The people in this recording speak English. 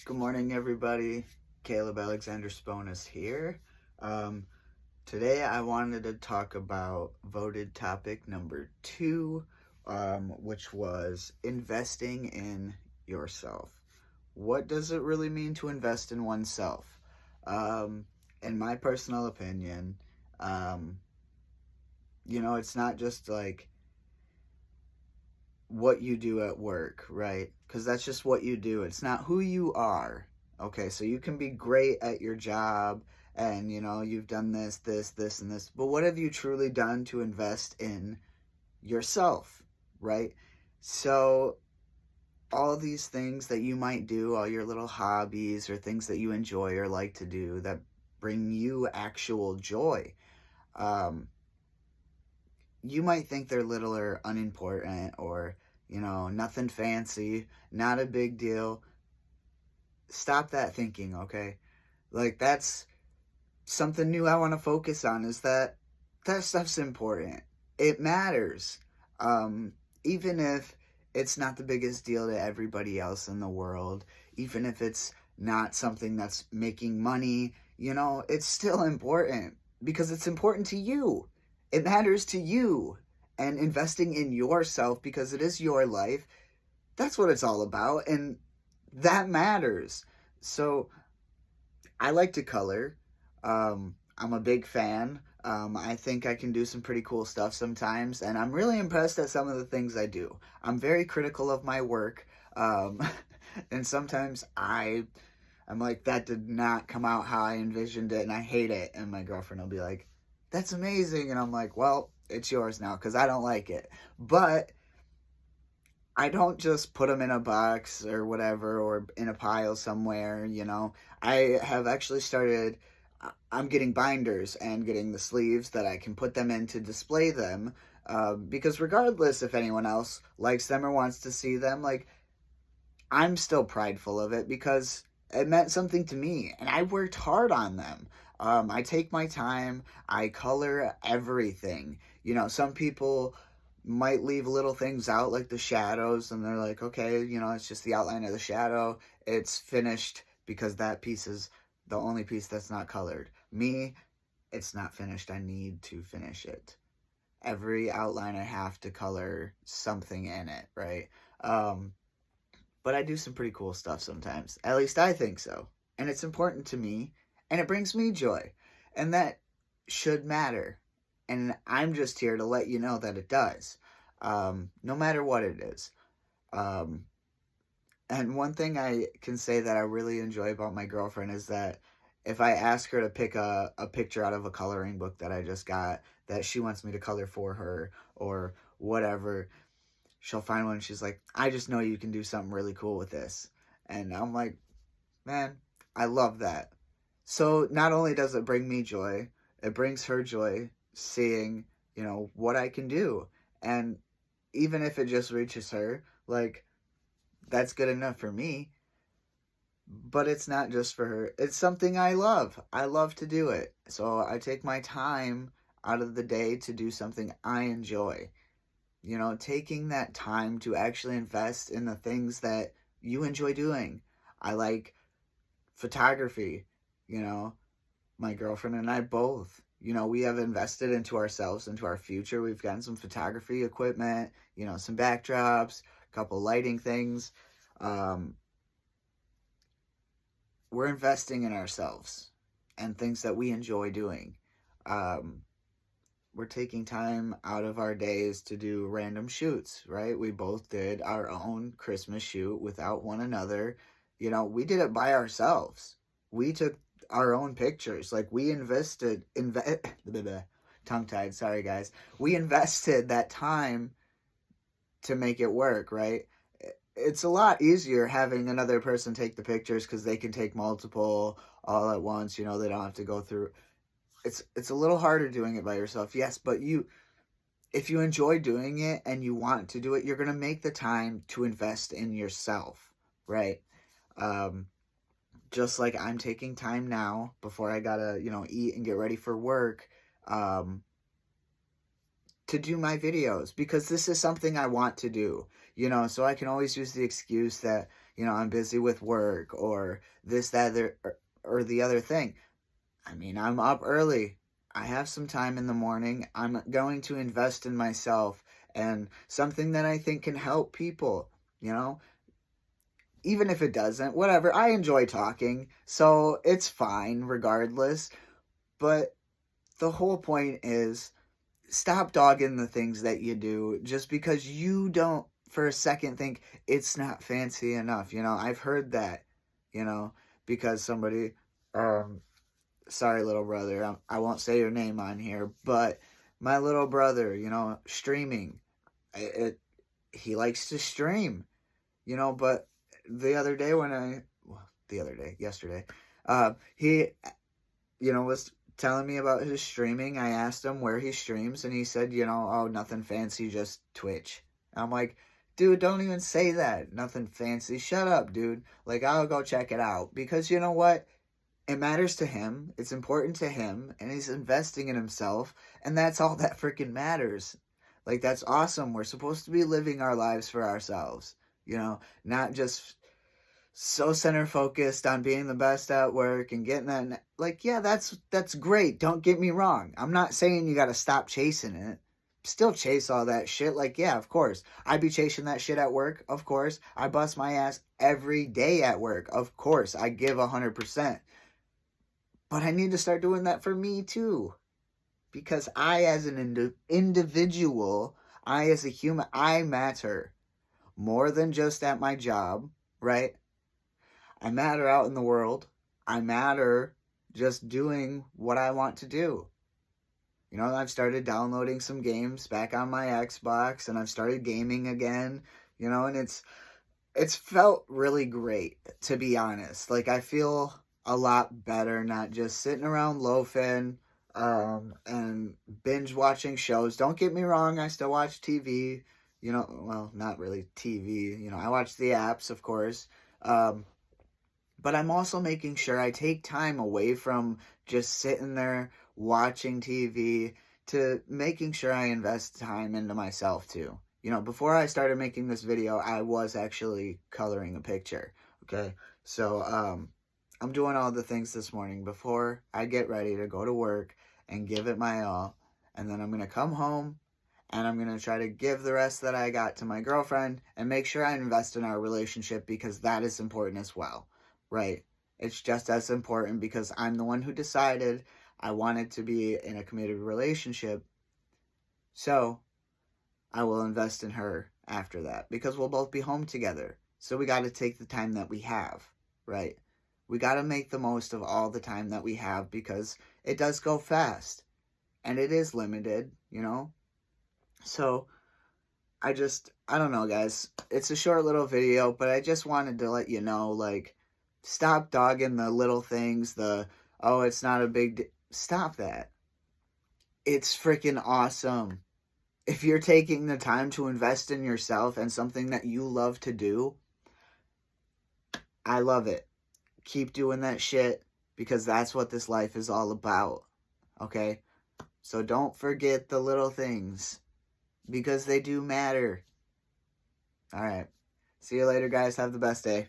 Good morning, everybody. Caleb Alexander Sponis here. Um, Today, I wanted to talk about voted topic number 2, which was investing in yourself. What does it really mean to invest in oneself? Um, in my personal opinion, um, it's not just like what you do at work, right? Because that's just what you do. It's not who you are. Okay, so you can be great at your job and you've done this, and this, but what have you truly done to invest in yourself, right? So, all these things that you might do, all your little hobbies or things that you enjoy or like to do that bring you actual joy, um, you might think they're little or unimportant or, nothing fancy, not a big deal. Stop that thinking, okay? Like, that's something new I want to focus on is that stuff's important. It matters. Um, Even if it's not the biggest deal to everybody else in the world, even if it's not something that's making money, it's still important because it's important to you. It matters to you. And investing in yourself because it is your life, that's what it's all about. And that matters. So I like to color. I'm a big fan. I think I can do some pretty cool stuff sometimes, and I'm really impressed at some of the things I do. I'm very critical of my work, um, and sometimes I'm like, that did not come out how I envisioned it, and I hate it. And my girlfriend will be like, "That's amazing," and I'm like, "Well, it's yours now because I don't like it." But I don't just put them in a box or whatever or in a pile somewhere. I have actually started, I'm getting binders and getting the sleeves that I can put them in to display them. Because regardless if anyone else likes them or wants to see them, like, I'm still prideful of it because it meant something to me and I worked hard on them. I take my time, I color everything. Some people might leave little things out like the shadows and they're like, okay, it's just the outline of the shadow. It's finished because that piece is the only piece that's not colored. Me, it's not finished. I need to finish it. Every outline I have to color something in it, right? Um, but I do some pretty cool stuff sometimes. At least I think so. And it's important to me, and it brings me joy. And that should matter. And I'm just here to let you know that it does, no matter what it is. Um, and one thing I can say that I really enjoy about my girlfriend is that if I ask her to pick a picture out of a coloring book that I just got that she wants me to color for her or whatever, she'll find one and she's like, I just know you can do something really cool with this. And I'm like, man, I love that. So not only does it bring me joy, it brings her joy seeing, what I can do. And even if it just reaches her, like, that's good enough for me. But it's not just for her. It's something I love. I love to do it. So I take my time out of the day to do something I enjoy. Taking that time to actually invest in the things that you enjoy doing. I like photography, you know, my girlfriend and I both. We have invested into ourselves, into our future. We've gotten some photography equipment, some backdrops, a couple lighting things. Um, we're investing in ourselves and things that we enjoy doing. Um, we're taking time out of our days to do random shoots, right? We both did our own Christmas shoot without one another. We did it by ourselves. We took our own pictures. Like, we tongue tied, sorry guys. We invested that time to make it work, right? It's a lot easier having another person take the pictures because they can take multiple all at once. They don't have to go through. It's a little harder doing it by yourself, yes, but if you enjoy doing it and you want to do it, you're going to make the time to invest in yourself, right? Um, just like I'm taking time now before I gotta, eat and get ready for work, um, to do my videos because this is something I want to do, so I can always use the excuse that, I'm busy with work or this, that, or the other thing. I mean, I'm up early. I have some time in the morning. I'm going to invest in myself and something that I think can help people, you know? Even if it doesn't, whatever. I enjoy talking, so it's fine regardless. But the whole point is stop dogging the things that you do just because you don't for a second think it's not fancy enough. I've heard that, you know, because somebody, um, sorry, little brother, I won't say your name on here, but my little brother, streaming, it, he likes to stream, but the other day yesterday, he, was telling me about his streaming. I asked him where he streams, and he said, oh, nothing fancy, just Twitch. I'm like, dude, don't even say that. Nothing fancy. Shut up, dude. Like, I'll go check it out. Because you know what? It matters to him. It's important to him. And he's investing in himself. And that's all that freaking matters. Like, that's awesome. We're supposed to be living our lives for ourselves. Not just so center focused on being the best at work and getting that. Like, yeah, that's great. Don't get me wrong. I'm not saying you got to stop chasing it. Still chase all that shit. Like, yeah, of course. I'd be chasing that shit at work. Of course. I bust my ass every day at work. Of course. I give 100%. But I need to start doing that for me too. Because I, as an individual, I, as a human, I matter more than just at my job, right? I matter out in the world. I matter just doing what I want to do. I've started downloading some games back on my Xbox, and I've started gaming again, and it's felt really great, to be honest. Like, I feel a lot better not just sitting around loafing and binge watching shows. Don't get me wrong, I still watch TV, well, not really TV, I watch the apps, of course. But I'm also making sure I take time away from just sitting there watching TV to making sure I invest time into myself too. Before I started making this video, I was actually coloring a picture. Okay. So, I'm doing all the things this morning before I get ready to go to work and give it my all. And then I'm going to come home and I'm going to try to give the rest that I got to my girlfriend and make sure I invest in our relationship because that is important as well. Right. It's just as important because I'm the one who decided I wanted to be in a committed relationship. So I will invest in her after that because we'll both be home together. So we got to take the time that we have, right? We got to make the most of all the time that we have because it does go fast and it is limited, So I don't know, guys. It's a short little video, but I just wanted to let you know, like, stop dogging the little things, oh, it's not a big stop that. It's freaking awesome. If you're taking the time to invest in yourself and something that you love to do, I love it. Keep doing that shit because that's what this life is all about. Okay? So don't forget the little things because they do matter. All right. See you later, guys. Have the best day.